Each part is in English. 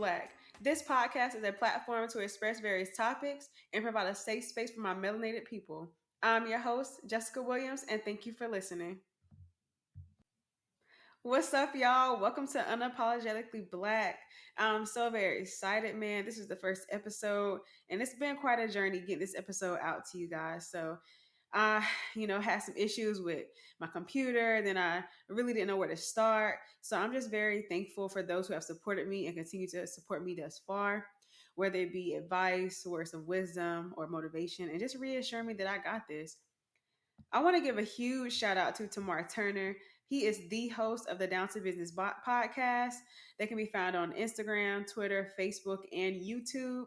Black. This podcast is a platform to express various topics and provide a safe space for my melanated people. I'm your host, Jessica Williams, and thank you for listening. What's up, y'all? Welcome to Unapologetically Black. I'm so very excited, man. This is the first episode, and it's been quite a journey getting this episode out to you guys. So I, had some issues with my computer. Then I really didn't know where to start. So I'm just very thankful for those who have supported me and continue to support me thus far, whether it be advice, words of wisdom, or motivation, and just reassure me that I got this. I want to give a huge shout out to Tamar Turner. He is the host of the Down to Business podcast. They can be found on Instagram, Twitter, Facebook, and YouTube.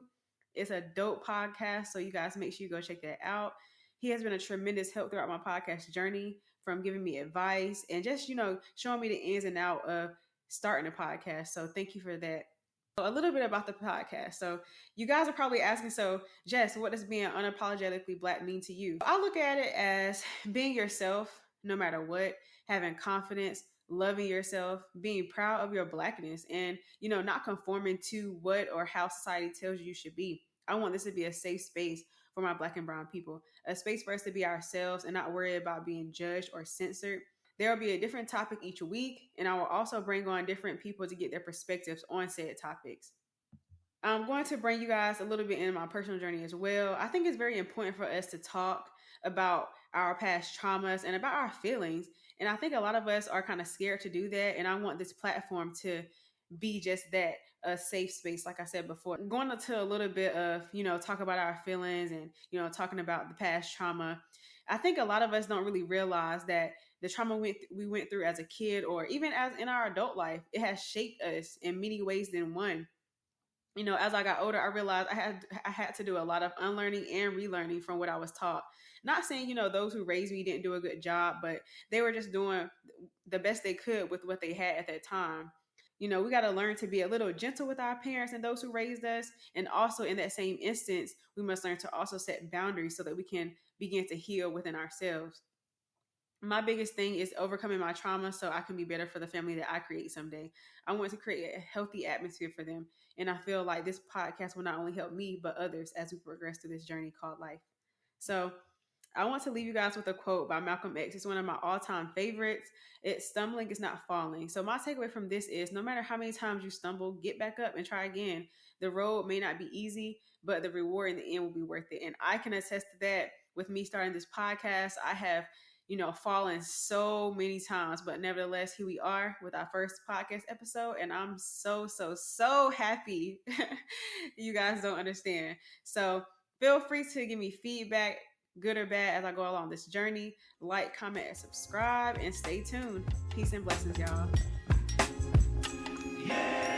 It's a dope podcast, so you guys make sure you go check that out. He has been a tremendous help throughout my podcast journey, from giving me advice and just, showing me the ins and outs of starting a podcast. So thank you for that. A little bit about the podcast. So you guys are probably asking, so Jess, what does being unapologetically Black mean to you? I look at it as being yourself, no matter what, having confidence, loving yourself, being proud of your Blackness, and, not conforming to what or how society tells you should be. I want this to be a safe space for my Black and brown people, a space for us to be ourselves and not worry about being judged or censored. There will be a different topic each week, and I will also bring on different people to get their perspectives on said topics. I'm going to bring you guys a little bit in my personal journey as well. I think it's very important for us to talk about our past traumas and about our feelings. And I think a lot of us are kind of scared to do that. And I want this platform to be just that, a safe space, like I said before. Going into a little bit of, talk about our feelings and, talking about the past trauma. I think a lot of us don't really realize that the trauma we went through as a kid, or even as in our adult life, it has shaped us in many ways than one. As I got older, I realized I had to do a lot of unlearning and relearning from what I was taught. Not saying, those who raised me didn't do a good job, but they were just doing the best they could with what they had at that time. We got to learn to be a little gentle with our parents and those who raised us. And also in that same instance, we must learn to also set boundaries so that we can begin to heal within ourselves. My biggest thing is overcoming my trauma so I can be better for the family that I create someday. I want to create a healthy atmosphere for them. And I feel like this podcast will not only help me, but others as we progress through this journey called life. So I want to leave you guys with a quote by Malcolm X. It's one of my all-time favorites. It's stumbling is not falling. So my takeaway from this is, no matter how many times you stumble, get back up and try again. The road may not be easy, but the reward in the end will be worth it. And I can attest to that with me starting this podcast. I have fallen so many times, but nevertheless, here we are with our first podcast episode. And I'm so, so, so happy. You guys don't understand. So feel free to give me feedback, good or bad, as I go along this journey. Like, comment, and subscribe, and stay tuned. Peace and blessings, y'all. Yeah.